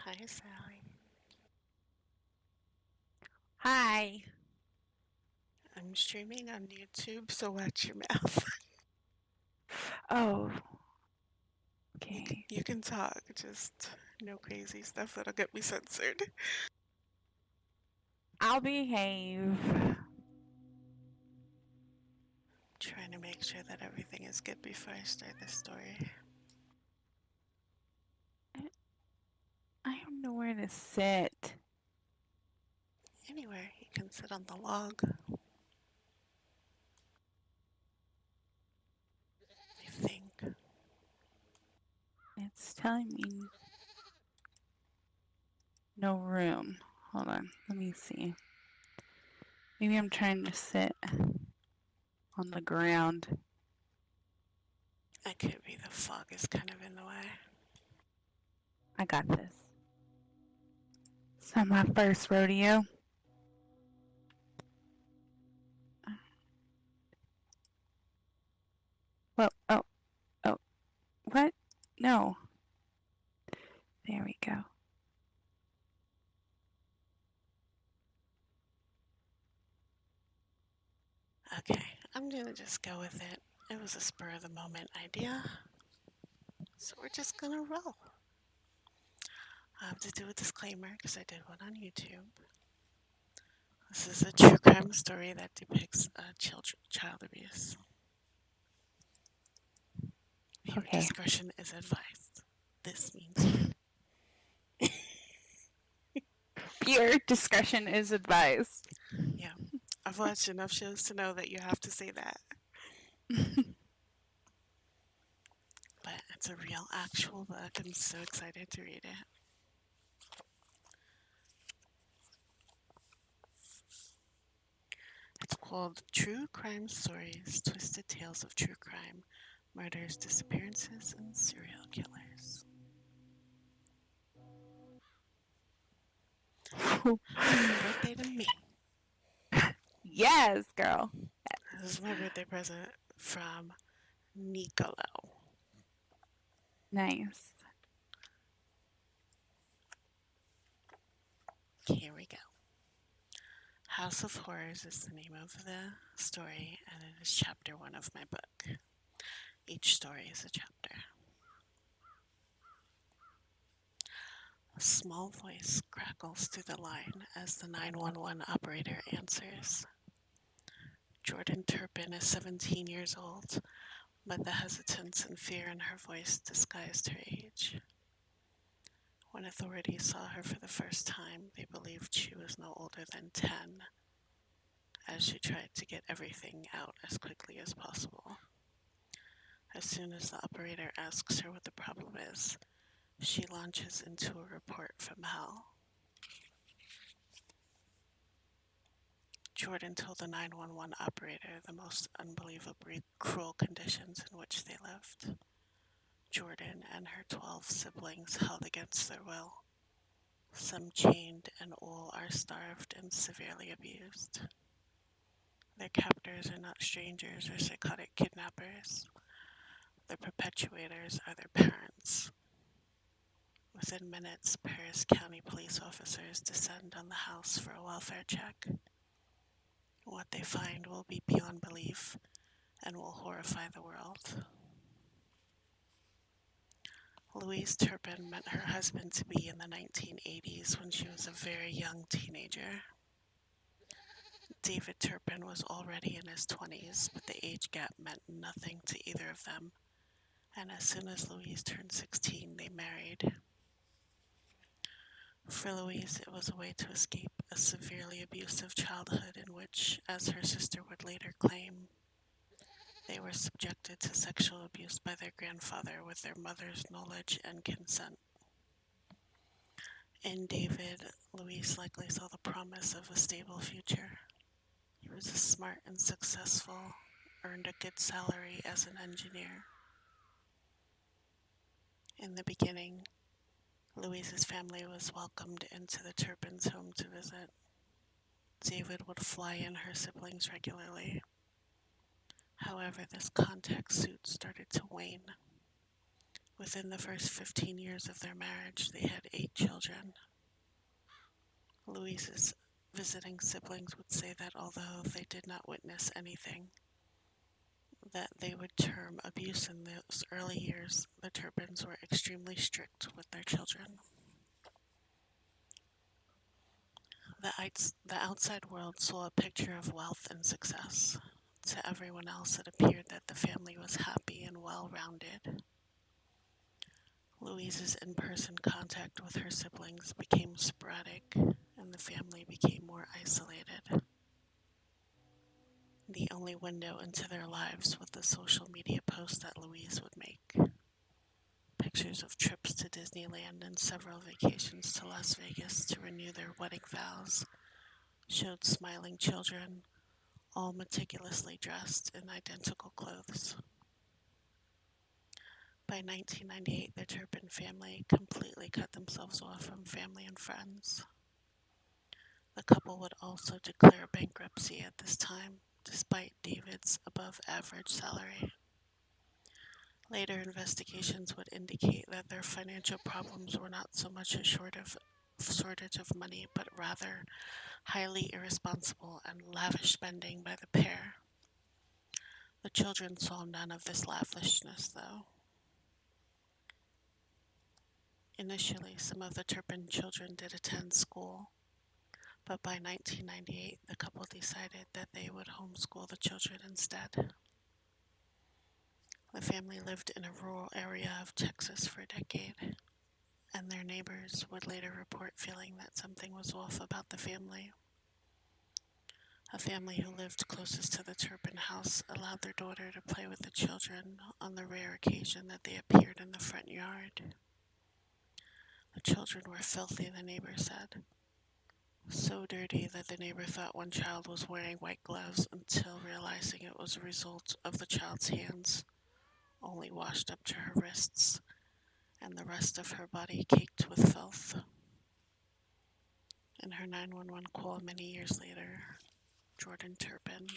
Hi, Sally. Hi. I'm streaming on YouTube, so watch your mouth. Oh, You can, okay. you can talk, just no crazy stuff that'll get me censored. I'll behave. Trying to make sure that everything is good before I start the story. I have nowhere to sit. Anywhere, you can sit on the log, I think. It's telling me no room. Hold on. Let me see. Maybe I'm trying to sit on the ground. It could be the fog is kind of in the way. I got this. It's not my first rodeo. Well, oh. What? No. There we go. Okay, I'm gonna just go with it. It was a spur of the moment idea, so we're just gonna roll. I have to do a disclaimer because I did one on YouTube. This is a true crime story that depicts child abuse. Viewer Okay. discretion is advised. This means Pure discretion is advised. yeah. I've watched enough shows to know that you have to say that. But it's a real, actual book. I'm so excited to read it. It's called True Crime Stories, Twisted Tales of True Crime, Murders, Disappearances, and Serial Killers. Happy birthday to me. Yes, girl. This is my birthday present from Nicolo. Nice. Here we go. House of Horrors is the name of the story, and it is chapter 1 of my book. Each story is a chapter. A small voice crackles through the line as the 911 operator answers. Jordan Turpin is 17 years old, but the hesitance and fear in her voice disguised her age. When authorities saw her for the first time, they believed she was no older than 10, as she tried to get everything out as quickly as possible. As soon as the operator asks her what the problem is, she launches into a report from hell. Jordan told the 911 operator the most unbelievably cruel conditions in which they lived. Jordan and her 12 siblings held against their will. Some chained and all are starved and severely abused. Their captors are not strangers or psychotic kidnappers. The perpetrators are their parents. Within minutes, Paris County police officers descend on the house for a welfare check. What they find will be beyond belief and will horrify the world. Louise Turpin met her husband-to-be in the 1980s when she was a very young teenager. David Turpin was already in his 20s, but the age gap meant nothing to either of them, and as soon as Louise turned 16, they married. For Louise, it was a way to escape a severely abusive childhood in which, as her sister would later claim, they were subjected to sexual abuse by their grandfather with their mother's knowledge and consent. In David, Louise likely saw the promise of a stable future. He was smart and successful, earned a good salary as an engineer. In the beginning, Louise's family was welcomed into the Turpins' home to visit. David would fly in her siblings regularly. However, this contact soon started to wane. Within the first 15 years of their marriage, they had 8 children. Louise's visiting siblings would say that although they did not witness anything that they would term abuse in those early years, the Turpins were extremely strict with their children. The outside world saw a picture of wealth and success. To everyone else, it appeared that the family was happy and well-rounded. Louise's in-person contact with her siblings became sporadic, and the family became more isolated. The only window into their lives was the social media posts that Louise would make. Pictures of trips to Disneyland and several vacations to Las Vegas to renew their wedding vows showed smiling children, all meticulously dressed in identical clothes. By 1998, the Tupin family completely cut themselves off from family and friends. The couple would also declare bankruptcy at this time, despite David's above-average salary. Later investigations would indicate that their financial problems were not so much a shortage of money, but rather highly irresponsible and lavish spending by the pair. The children saw none of this lavishness, though. Initially, some of the Turpin children did attend school, but by 1998, the couple decided that they would homeschool the children instead. The family lived in a rural area of Texas for a decade, and their neighbors would later report feeling that something was off about the family. A family who lived closest to the Turpin house allowed their daughter to play with the children on the rare occasion that they appeared in the front yard. The children were filthy, the neighbor said. So dirty that the neighbor thought one child was wearing white gloves until realizing it was a result of the child's hands, only washed up to her wrists, and the rest of her body caked with filth. In her 911 call many years later, Jordan Turpin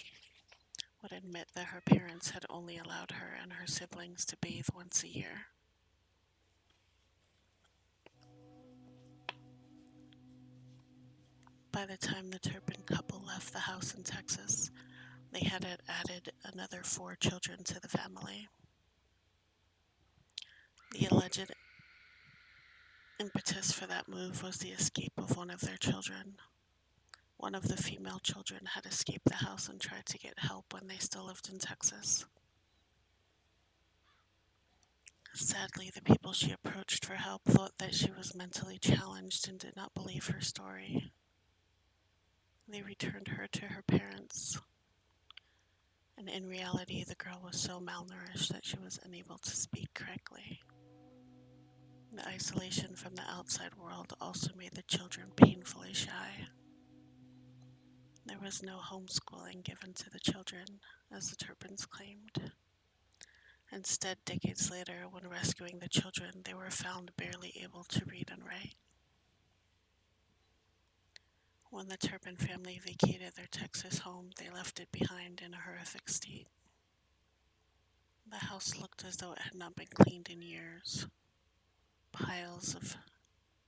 would admit that her parents had only allowed her and her siblings to bathe once a year. By the time the Turpin couple left the house in Texas, they had added another 4 children to the family. The alleged impetus for that move was the escape of one of their children. One of the female children had escaped the house and tried to get help when they still lived in Texas. Sadly, the people she approached for help thought that she was mentally challenged and did not believe her story. They returned her to her parents, and in reality, the girl was so malnourished that she was unable to speak correctly. The isolation from the outside world also made the children painfully shy. There was no homeschooling given to the children, as the Turpins claimed. Instead, decades later, when rescuing the children, they were found barely able to read and write. When the Turpin family vacated their Texas home, they left it behind in a horrific state. The house looked as though it had not been cleaned in years. Piles of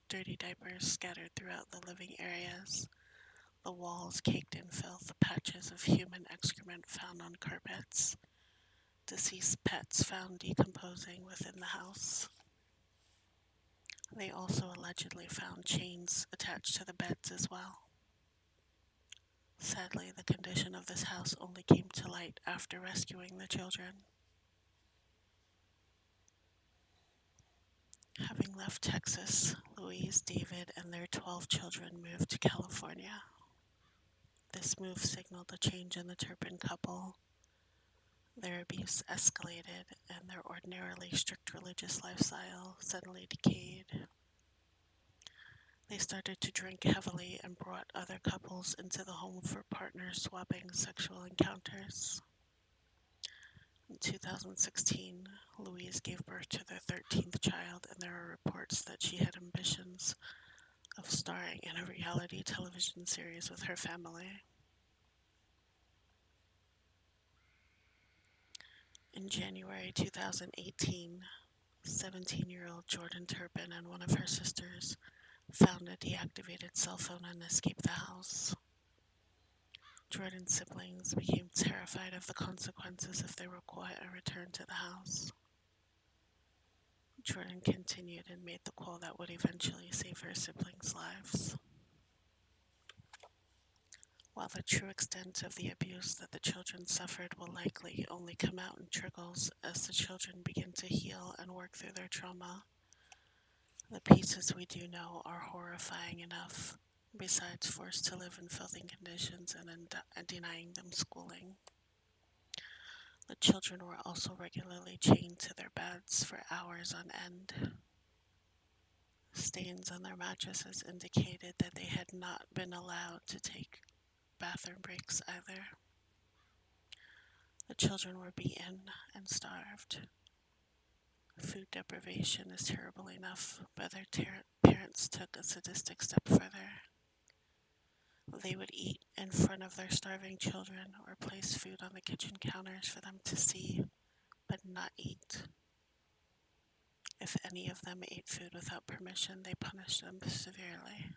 dirty diapers scattered throughout the living areas, the walls caked in filth, patches of human excrement found on carpets, deceased pets found decomposing within the house. They also allegedly found chains attached to the beds as well. Sadly, the condition of this house only came to light after rescuing the children. Having left Texas, Louise, David, and their 12 children moved to California. This move signaled a change in the Turpin couple. Their abuse escalated, and their ordinarily strict religious lifestyle suddenly decayed. They started to drink heavily and brought other couples into the home for partner-swapping sexual encounters. In 2016, Louise gave birth to their 13th child, and there are reports that she had ambitions of starring in a reality television series with her family. In January 2018, 17-year-old Jordan Turpin and one of her sisters found a deactivated cell phone and escaped the house. Jordan's siblings became terrified of the consequences if they were caught and returned to the house. Jordan continued and made the call that would eventually save her siblings' lives. While the true extent of the abuse that the children suffered will likely only come out in trickles as the children begin to heal and work through their trauma, the pieces we do know are horrifying enough, besides forced to live in filthy conditions and denying them schooling. The children were also regularly chained to their beds for hours on end. Stains on their mattresses indicated that they had not been allowed to take bathroom breaks either. The children were beaten and starved. Food deprivation is terrible enough, but their parents took a sadistic step further. They would eat in front of their starving children or place food on the kitchen counters for them to see, but not eat. If any of them ate food without permission, they punished them severely.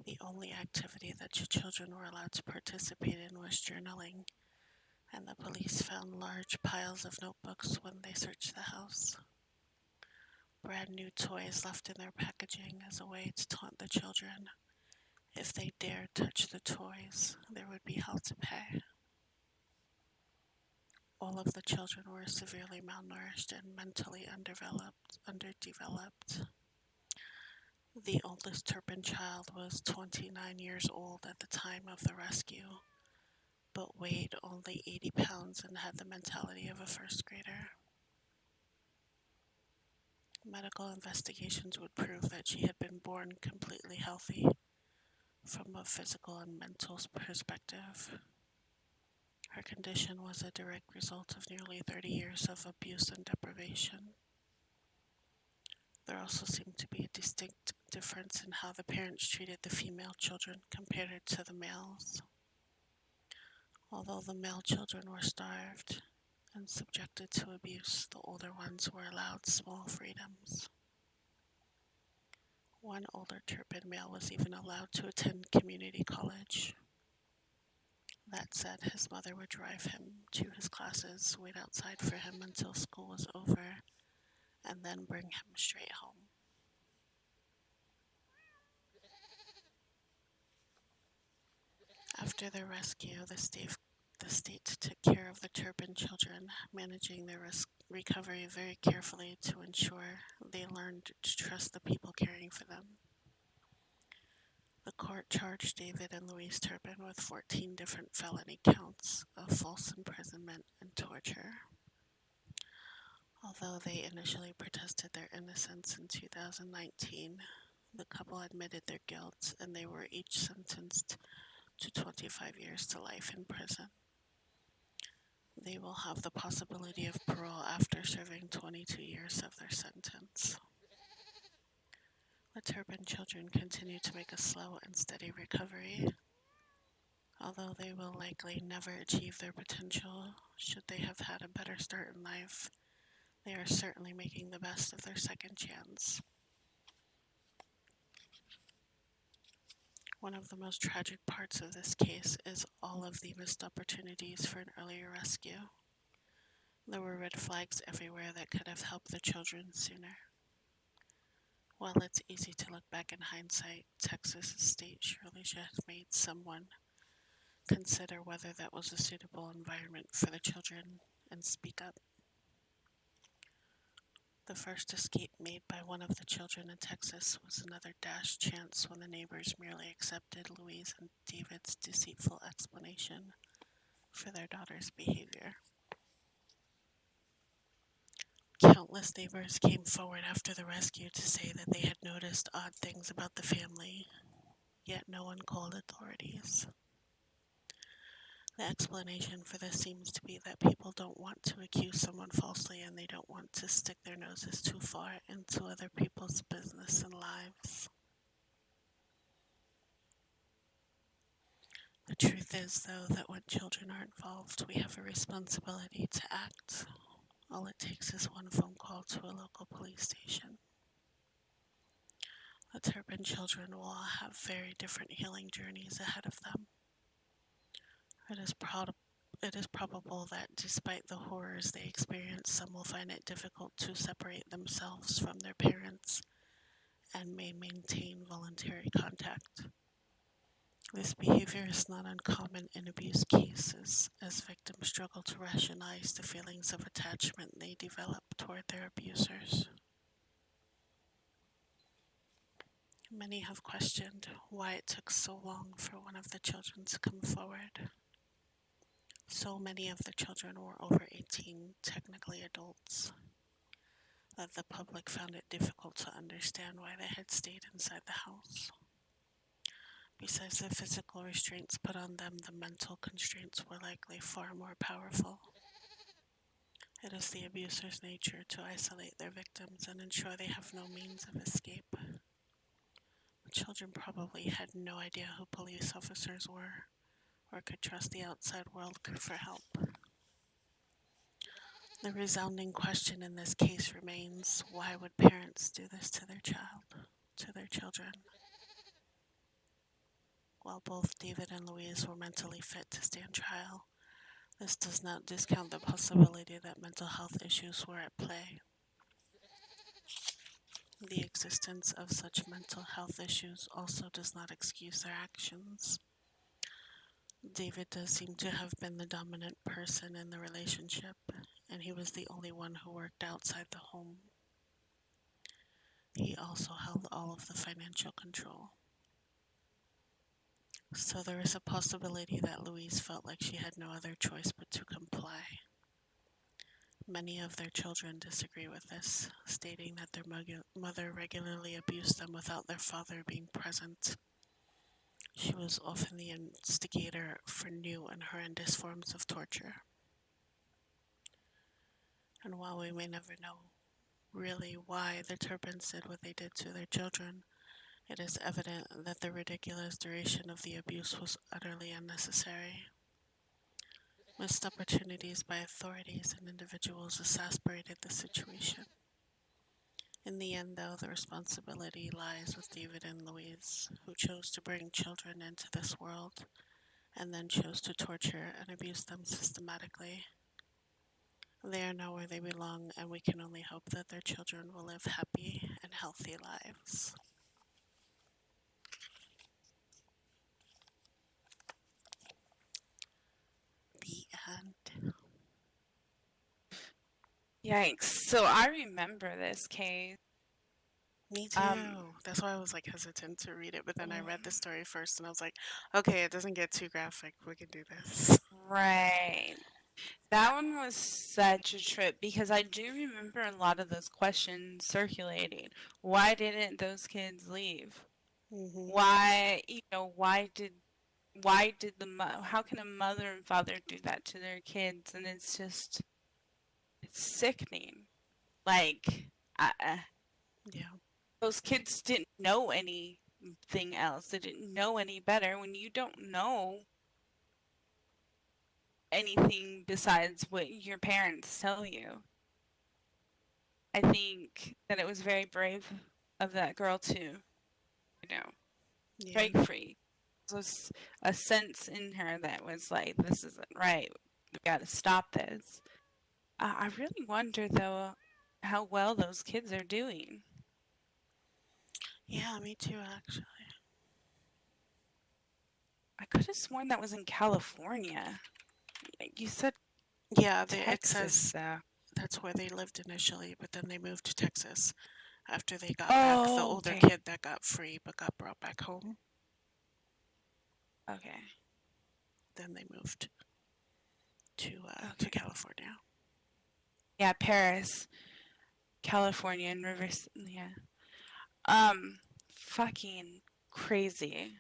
The only activity that the children were allowed to participate in was journaling, and the police found large piles of notebooks when they searched the house. Brand new toys left in their packaging as a way to taunt the children. If they dared touch the toys, there would be hell to pay. All of the children were severely malnourished and mentally underdeveloped. The oldest Turpin child was 29 years old at the time of the rescue, but weighed only 80 pounds and had the mentality of a first grader. Medical investigations would prove that she had been born completely healthy from a physical and mental perspective. Her condition was a direct result of nearly 30 years of abuse and deprivation. There also seemed to be a distinct difference in how the parents treated the female children compared to the males. Although the male children were starved and subjected to abuse, the older ones were allowed small freedoms. One older Turpin male was even allowed to attend community college. That said, his mother would drive him to his classes, wait outside for him until school was over, and then bring him straight home. After their rescue, the state took care of the Turpin children, managing their recovery very carefully to ensure they learned to trust the people caring for them. The court charged David and Louise Turpin with 14 different felony counts of false imprisonment and torture. Although they initially protested their innocence in 2019, the couple admitted their guilt and they were each sentenced to 25 years to life in prison. They will have the possibility of parole after serving 22 years of their sentence. The Turpin children continue to make a slow and steady recovery. Although they will likely never achieve their potential should they have had a better start in life, they are certainly making the best of their second chance. One of the most tragic parts of this case is all of the missed opportunities for an earlier rescue. There were red flags everywhere that could have helped the children sooner. While it's easy to look back in hindsight, Texas state surely should have made someone consider whether that was a suitable environment for the children and speak up. The first escape made by one of the children in Texas was another dash chance when the neighbors merely accepted Louise and David's deceitful explanation for their daughter's behavior. Countless neighbors came forward after the rescue to say that they had noticed odd things about the family, yet no one called authorities. The explanation for this seems to be that people don't want to accuse someone falsely and they don't want to stick their noses too far into other people's business and lives. The truth is, though, that when children are involved, we have a responsibility to act. All it takes is one phone call to a local police station. The Turpin children will all have very different healing journeys ahead of them. It is probable that despite the horrors they experience, some will find it difficult to separate themselves from their parents and may maintain voluntary contact. This behavior is not uncommon in abuse cases, as victims struggle to rationalize the feelings of attachment they develop toward their abusers. Many have questioned why it took so long for one of the children to come forward. So many of the children were over 18, technically adults, that the public found it difficult to understand why they had stayed inside the house. Besides the physical restraints put on them, the mental constraints were likely far more powerful. It is the abuser's nature to isolate their victims and ensure they have no means of escape. The children probably had no idea who police officers were or could trust the outside world for help. The resounding question in this case remains, why would parents do this to their children? While both David and Louise were mentally fit to stand trial, this does not discount the possibility that mental health issues were at play. The existence of such mental health issues also does not excuse their actions. David does seem to have been the dominant person in the relationship, and he was the only one who worked outside the home. He also held all of the financial control. So there is a possibility that Louise felt like she had no other choice but to comply. Many of their children disagree with this, stating that their mother regularly abused them without their father being present. She was often the instigator for new and horrendous forms of torture. And while we may never know really why the Turpins did what they did to their children, it is evident that the ridiculous duration of the abuse was utterly unnecessary. Missed opportunities by authorities and individuals exasperated the situation. In the end, though, the responsibility lies with David and Louise, who chose to bring children into this world and then chose to torture and abuse them systematically. They are now where they belong, and we can only hope that their children will live happy and healthy lives. The end. Yikes. So I remember this case. Me Um, too. That's why I was like hesitant to read it, but then I read the story first and I was like, okay, it doesn't get too graphic. We can do this. right. That one was such a trip because I do remember a lot of those questions circulating. Why didn't those kids leave? Hmm. Why did how can a mother and father do that to their kids? And it's sickening. Like, Yeah. those kids didn't know anything else. They didn't know any better. When you don't know anything besides what your parents tell you, I think that it was very brave of that girl to, Yeah. break free. There was a sense in her that was like, this isn't right. We got to stop this. I really wonder, though, how well those kids are doing. Yeah, me too, actually. I could have sworn that was in California. Like you said Yeah, it Texas, says though. that's where they lived initially, but then they moved to Texas after they got back the Oh, older okay. kid that got free but got brought back home. Okay. Then they moved to Okay. California. Yeah, Paris, California, and Rivers. Yeah. Fucking crazy.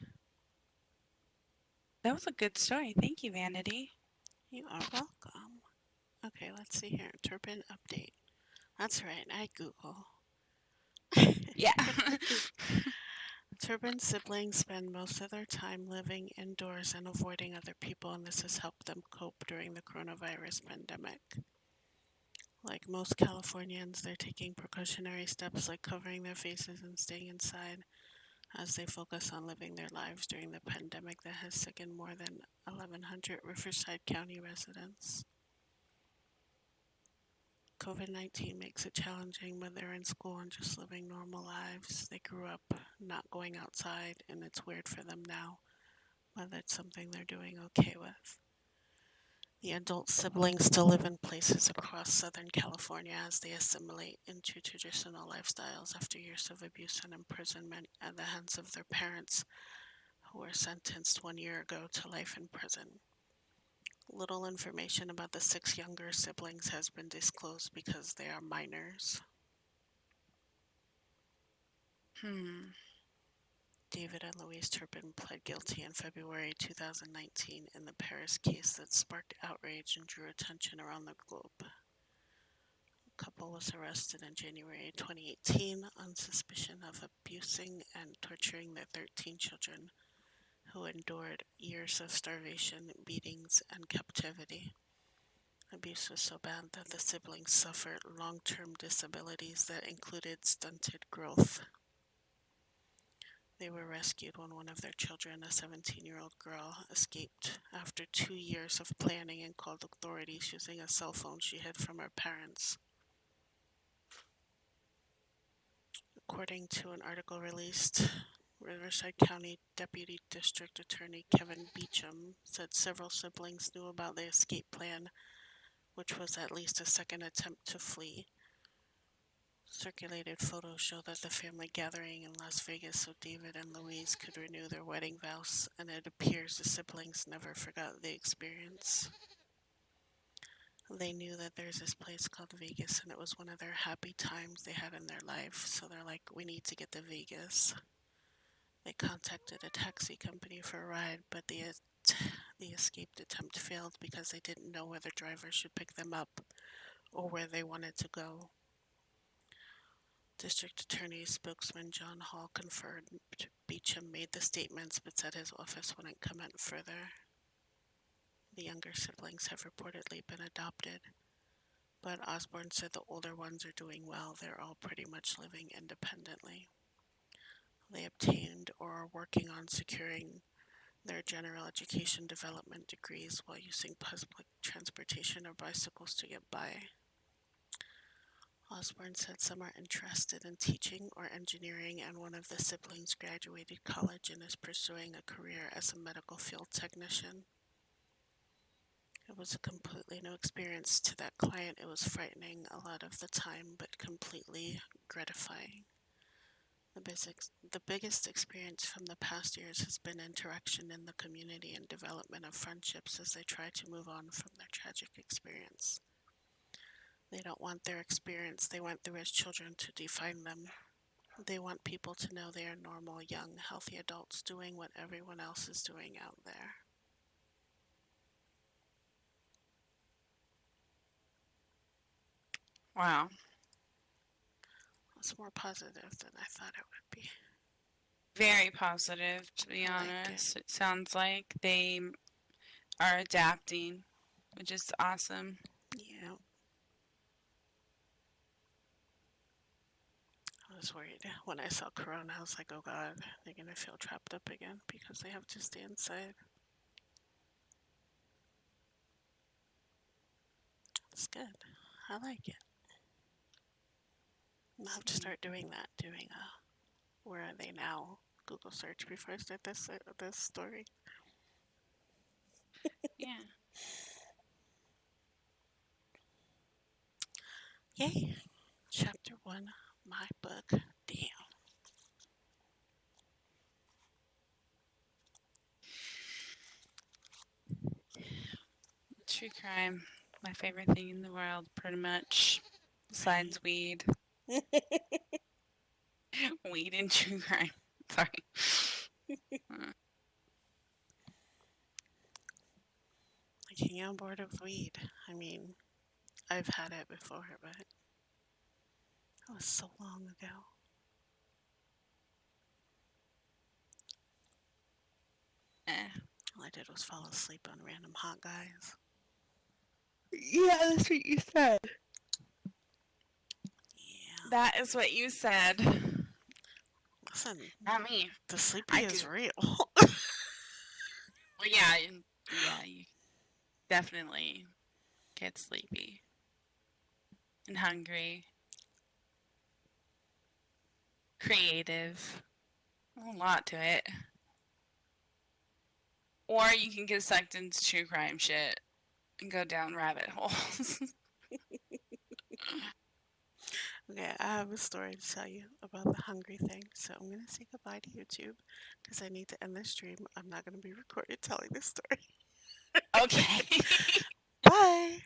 That was a good story. Thank you, Vanity. You are welcome. Okay, let's see here. Turpin update. That's right, I Google. Yeah. Turpin siblings spend most of their time living indoors and avoiding other people, and this has helped them cope during the coronavirus pandemic. Like most Californians, they're taking precautionary steps like covering their faces and staying inside as they focus on living their lives during the pandemic that has sickened more than 1,100 Riverside County residents. COVID-19 makes it challenging when they're in school and just living normal lives. They grew up not going outside, and it's weird for them now, but it's something they're doing okay with. The adult siblings still live in places across Southern California as they assimilate into traditional lifestyles after years of abuse and imprisonment at the hands of their parents, who were sentenced 1 year ago to life in prison. Little information about the six younger siblings has been disclosed because they are minors. Hmm. David and Louise Turpin pled guilty in February 2019 in the Paris case that sparked outrage and drew attention around the globe. The couple was arrested in January 2018 on suspicion of abusing and torturing their 13 children, who endured years of starvation, beatings, and captivity. Abuse was so bad that the siblings suffered long-term disabilities that included stunted growth. They were rescued when one of their children, a 17-year-old girl, escaped after 2 years of planning and called authorities using a cell phone she hid from her parents. According to an article released, Riverside County Deputy District Attorney Kevin Beecham said several siblings knew about the escape plan, which was at least a second attempt to flee. Circulated photos show that the family gathering in Las Vegas so David and Louise could renew their wedding vows, and it appears the siblings never forgot the experience. They knew that there's this place called Vegas, and it was one of their happy times they had in their life, so they're like, we need to get to Vegas. They contacted a taxi company for a ride, but the escaped attempt failed because they didn't know whether drivers should pick them up or where they wanted to go. District Attorney spokesman John Hall confirmed Beecham made the statements but said his office wouldn't comment further. The younger siblings have reportedly been adopted, but Osborne said the older ones are doing well. They're all pretty much living independently. They obtained or are working on securing their general education development degrees while using public transportation or bicycles to get by. Osborne said some are interested in teaching or engineering, and one of the siblings graduated college and is pursuing a career as a medical field technician. It was a completely new experience to that client. It was frightening a lot of the time, but completely gratifying. The biggest experience from the past years has been interaction in the community and development of friendships as they try to move on from their tragic experience. They don't want their experience they went through as children to define them. They want people to know they are normal, young, healthy adults doing what everyone else is doing out there. Wow. It's more positive than I thought it would be. Very positive, to be I like it. honest. It sounds like they are adapting, which is awesome. Yeah, I was worried when I saw Corona. I was like, oh God, they're going to feel trapped up again because they have to stay inside. It's good. I like it. I'll have to start doing that, doing a where are they now Google search before I start this story. Yeah. Yay! Chapter 1, my book. Damn. True crime. My favorite thing in the world, pretty much. Right. Besides weed. Weed and true crime. Sorry. I can get on board with weed. I mean, I've had it before, but that was so long ago. Eh. All I did was fall asleep on random hot guys. Yeah, that's what you said. That is what you said. Listen, Not me. the sleepy I do. is real. Well, yeah, yeah, you definitely get sleepy and hungry, creative. A lot to it. Or you can get sucked into true crime shit and go down rabbit holes. Okay, I have a story to tell you about the hungry thing. So I'm going to say goodbye to YouTube because I need to end this stream. I'm not going to be recorded telling this story. Okay. Bye.